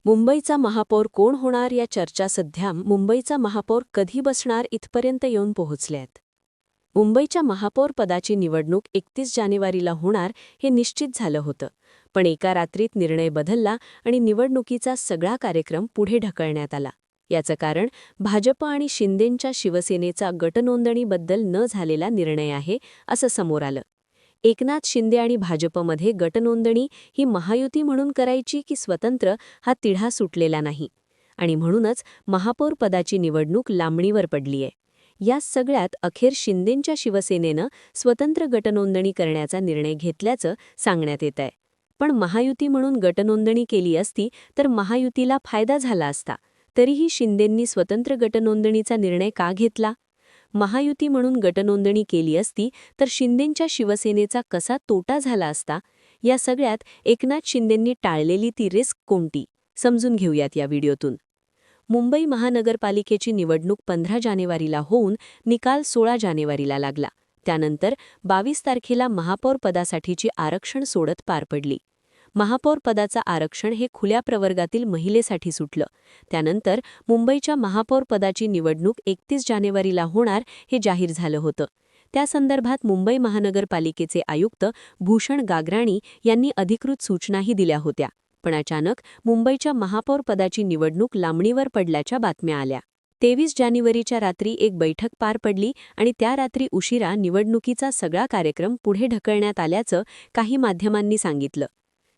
मुंबईचा महापौर कोण होणार या चर्चा सध्या मुंबईचा महापौर कधी बसणार इथपर्यंत येऊन पोहोचल्यात. मुंबईच्या महापौर पदाची निवडणूक 31 जानेवारीला होणार हे निश्चित झालं होतं, पण एका रात्रीत निर्णय बदलला आणि निवडणुकीचा सगळा कार्यक्रम पुढे ढकलण्यात आला. याचं कारण भाजप आणि शिंदेंच्या शिवसेनेचा गटनोंदणीबद्दल न झालेला निर्णय आहे, असं समोर आलं. एकनाथ शिंदे आणि भाजपमध्ये गटनोंदणी ही महायुती म्हणून करायची की स्वतंत्र हा तिढा सुटलेला नाही, आणि म्हणूनच महापौर पदाची निवडणूक लांबणीवर पडलीय. या सगळ्यात अखेर शिंदेंच्या शिवसेनेनं स्वतंत्र गटनोंदणी करण्याचा निर्णय घेतल्याचं सांगण्यात येत आहे. पण महायुती म्हणून गटनोंदणी केली असती तर महायुतीला फायदा झाला असता. तरीही शिंदेंनी स्वतंत्र गटनोंदणीचा निर्णय का घेतला? महायुती म्हणून गटनोंदणी केली असती तर शिंदेंच्या शिवसेनेचा कसा तोटा झाला असता? या सगळ्यात एकनाथ शिंदेंनी टाळलेली ती रिस्क कोणती, समजून घेऊयात या व्हिडिओतून. मुंबई महानगरपालिकेची निवडणूक 15 जानेवारीला होऊन निकाल 16 जानेवारीला लागला. त्यानंतर 22 तारखेला महापौर पदासाठीची आरक्षण सोडत पार पडली. महापौर पदाचं आरक्षण हे खुल्या प्रवर्गातील महिलेसाठी सुटलं. त्यानंतर मुंबईच्या महापौर पदाची निवडणूक 31 जानेवारीला होणार हे जाहीर झालं होतं. त्या संदर्भात मुंबई महानगरपालिकेचे आयुक्त भूषण गागराणी यांनी अधिकृत सूचनाही दिल्या होत्या. पण अचानक मुंबईच्या महापौर पदाची निवडणूक लांबणीवर पडल्याच्या बातम्या आल्या. 23 जानेवारीच्या रात्री एक बैठक पार पडली आणि त्या रात्री उशिरा निवडणुकीचा सगळा कार्यक्रम पुढे ढकलण्यात आल्याचं काही माध्यमांनी सांगितलं.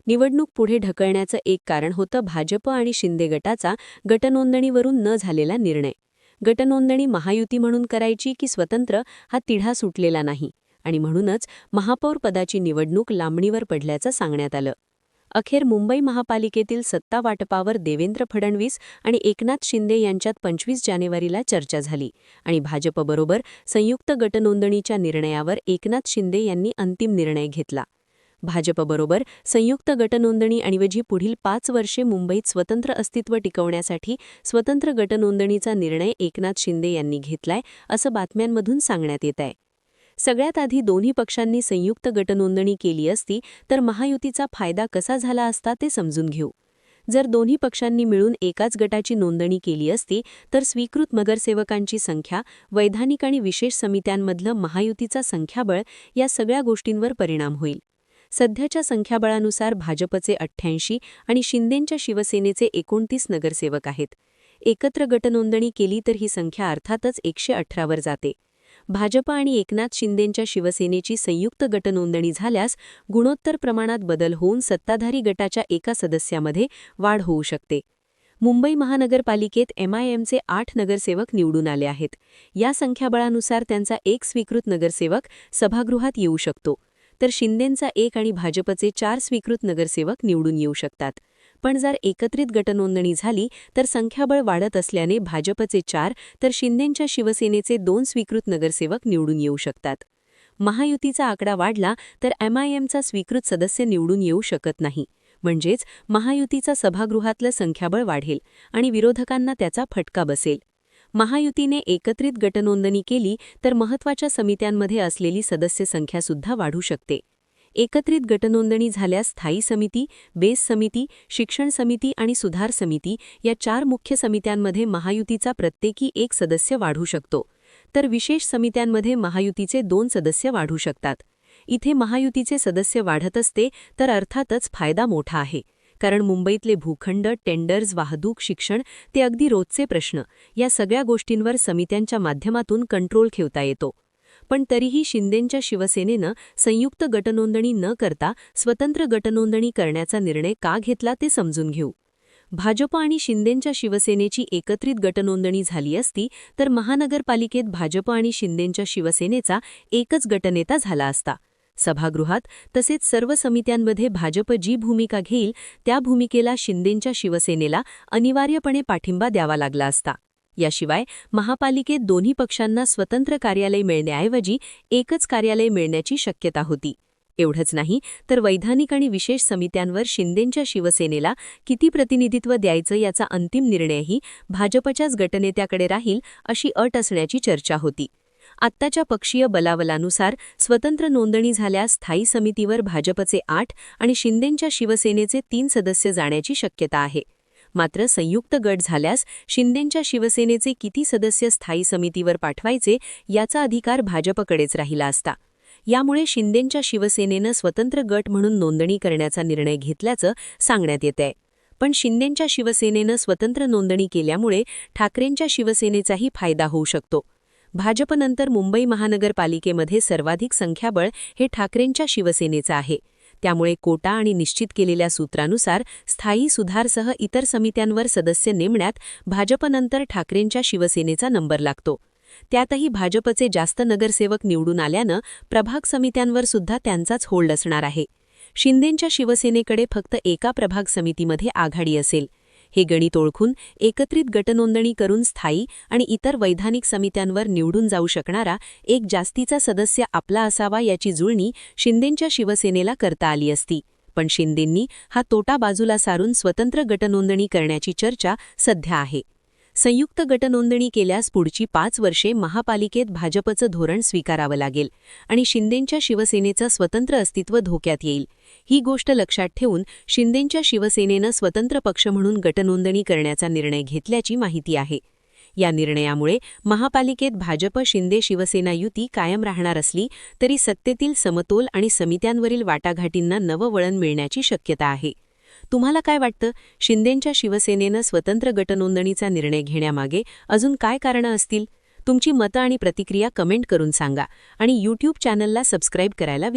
निवडणूक पुढे ढकलण्याचं एक कारण होतं भाजप आणि शिंदे गटाचा गटनोंदणीवरून न झालेला निर्णय. गटनोंदणी महायुती म्हणून करायची की स्वतंत्र हा तिढा सुटलेला नाही, आणि म्हणूनच महापौर पदाची निवडणूक लांबणीवर पडल्याचं सांगण्यात आलं. अखेर मुंबई महापालिकेतील सत्ता वाटपावर देवेंद्र फडणवीस आणि एकनाथ शिंदे यांच्यात 25 जानेवारीला चर्चा झाली आणि भाजपबरोबर संयुक्त गटनोंदणीच्या निर्णयावर एकनाथ शिंदे यांनी अंतिम निर्णय घेतला. भाजपबरोबर संयुक्त गटनोंदणीऐवजी पुढील 5 वर्षे मुंबईत स्वतंत्र अस्तित्व टिकवण्यासाठी स्वतंत्र गटनोंदणीचा निर्णय एकनाथ शिंदे यांनी घेतलाय, असं बातम्यांमधून सांगण्यात येत आहे. सगळ्यात आधी दोन्ही पक्षांनी संयुक्त गटनोंदणी केली असती तर महायुतीचा फायदा कसा झाला असता ते समजून घेऊ. जर दोन्ही पक्षांनी मिळून एकाच गटाची नोंदणी केली असती तर स्वीकृत नगरसेवकांची संख्या, वैधानिक आणि विशेष समित्यांमधलं महायुतीचा संख्याबळ या सगळ्या गोष्टींवर परिणाम होईल. सध्याच्या संख्याबळानुसार भाजपचे 88 आणि शिंदेंच्या शिवसेनेचे 29 नगरसेवक आहेत. एकत्र गटनोंदणी केली तर ही संख्या अर्थातच 118 वर जाते. भाजप आणि एकनाथ शिंदेंच्या शिवसेनेची संयुक्त गटनोंदणी झाल्यास गुणोत्तर प्रमाणात बदल होऊन सत्ताधारी गटाच्या एका सदस्यामध्ये वाढ होऊ शकते. मुंबई महानगरपालिकेत MIMचे 8 नगरसेवक निवडून आले आहेत. या संख्याबळानुसार त्यांचा एक स्वीकृत नगरसेवक सभागृहात येऊ शकतो, तर शिंदेंचा 1 आणि भाजपचे 4 स्वीकृत नगरसेवक निवडून येऊ शकतात. पण जर एकत्रित गटनोंदणी झाली तर संख्याबळ वाढत असल्याने भाजपचे 4 तर शिंदेंच्या शिवसेनेचे 2 स्वीकृत नगरसेवक निवडून येऊ शकतात. महायुतीचा आकडा वाढला तर MIMचा स्वीकृत सदस्य निवडून येऊ शकत नाही. म्हणजेच महायुतीचा सभागृहातलं संख्याबळ वाढेल आणि विरोधकांना त्याचा फटका बसेल. महायुतीने एकत्रित गटनोंदणी केली तर महत्त्वाच्या समित्यांमध्ये असलेली सदस्य संख्यासुद्धा वाढू शकते. एकत्रित गटनोंदणी झाल्यास स्थायी समिती, बेस समिती, शिक्षण समिती आणि सुधार समिती या 4 मुख्य समित्यांमध्ये महायुतीचा प्रत्येकी 1 सदस्य वाढू शकतो, तर विशेष समित्यांमध्ये महायुतीचे 2 सदस्य वाढू शकतात. इथे महायुतीचे सदस्य वाढत असते तर अर्थातच फायदा मोठा आहे, कारण मुंबईतले भूखंड, टेंडर्स, वाहतूक, शिक्षण ते अगदी रोजचे प्रश्न या सगळ्या गोष्टींवर समित्यांच्या माध्यमातून कंट्रोल ठेवता येतो. पण तरीही शिंदेंच्या शिवसेनेनं संयुक्त गटनोंदणी न करता स्वतंत्र गटनोंदणी करण्याचा निर्णय का घेतला ते समजून घेऊ. भाजप आणि शिंदेंच्या शिवसेनेची एकत्रित गटनोंदणी झाली असती तर महानगरपालिकेत भाजप आणि शिंदेंच्या शिवसेनेचा एकच गटनेता झाला असता. सभागृहात तसेच सर्व समित्यांमध्ये भाजप जी भूमिका घेईल त्या भूमिकेला शिंदेंच्या शिवसेनेला अनिवार्यपणे पाठिंबा द्यावा लागला असता. याशिवाय महापालिकेत दोन्ही पक्षांना स्वतंत्र कार्यालय मिळण्याऐवजी एकच कार्यालय मिळण्याची शक्यता होती. एवढंच नाही तर वैधानिक आणि विशेष समित्यांवर शिंदेंच्या शिवसेनेला किती प्रतिनिधित्व द्यायचं याचा अंतिम निर्णयही भाजपच्याच गटनेत्याकडे राहील अशी अट असण्याची चर्चा होती. आत्ताच्या पक्षीय बलाबलानुसार स्वतंत्र नोंदणी झाल्यास स्थायी समितीवर भाजपचे 8 आणि शिंदेंच्या शिवसेनेचे 3 सदस्य जाण्याची शक्यता आहे. मात्र संयुक्त गट झाल्यास शिंदेंच्या शिवसेनेचे किती सदस्य स्थायी समितीवर पाठवायचे याचा अधिकार भाजपकडेच राहिला असता. यामुळे शिंदेंच्या शिवसेनेनं स्वतंत्र गट म्हणून नोंदणी करण्याचा निर्णय घेतल्याचं सांगण्यात येतंय. पण शिंदेंच्या शिवसेनेनं स्वतंत्र नोंदणी केल्यामुळे ठाकरेंच्या शिवसेनेचाही फायदा होऊ शकतो. भाजपनंतर मुंबई महानगरपालिकेमध्ये सर्वाधिक संख्याबळ हे ठाकरेंच्या शिवसेनेचं आहे. त्यामुळे कोटा आणि निश्चित केलेल्या सूत्रानुसार स्थायी सुधारसह इतर समित्यांवर सदस्य नेमण्यात भाजपनंतर ठाकरेंच्या शिवसेनेचा नंबर लागतो. त्यातही भाजपचे जास्त नगरसेवक निवडून आल्यानं प्रभाग समित्यांवर सुद्धा त्यांचाच होल्ड असणार आहे. शिंदेंच्या शिवसेनेकडे फक्त एका प्रभाग समितीमध्ये आघाडी असेल. हे गणित ओळखून एकत्रित गटनोंदणी करून स्थायी आणि इतर वैधानिक समित्यांवर निवडून जाऊ शकणारा एक जास्तीचा सदस्य आपला असावा याची जुळणी शिंदेंच्या शिवसेनेला करता आली असती. पण शिंदेंनी हा तोटा बाजूला सारून स्वतंत्र गटनोंदणी करण्याची चर्चा सध्या आहे. संयुक्त गटनोंदणी केल्यास पुढची 5 वर्षे महापालिकेत भाजपचं धोरण स्वीकारावं लागेल आणि शिंदेंच्या शिवसेनेचं स्वतंत्र अस्तित्व धोक्यात येईल. ही गोष्ट लक्षात ठेवून शिंदेंच्या शिवसेनेनं स्वतंत्र पक्ष म्हणून गटनोंदणी करण्याचा निर्णय घेतल्याची माहिती आहे. या निर्णयामुळे महापालिकेत भाजप शिंदे शिवसेना युती कायम राहणार असली तरी सत्तेतील समतोल आणि समित्यांवरील वाटाघाटींना नवं वळण मिळण्याची शक्यता आहे. तुम्हाला काय वाटतं? शिंदेंच्या शिवसेनेनं स्वतंत्र गटनोंदणीचा निर्णय घेण्यामागे अजून काय कारणं असतील? तुमची मतं आणि प्रतिक्रिया कमेंट करून सांगा आणि YouTube चॅनलला सबस्क्राईब करायला विसरू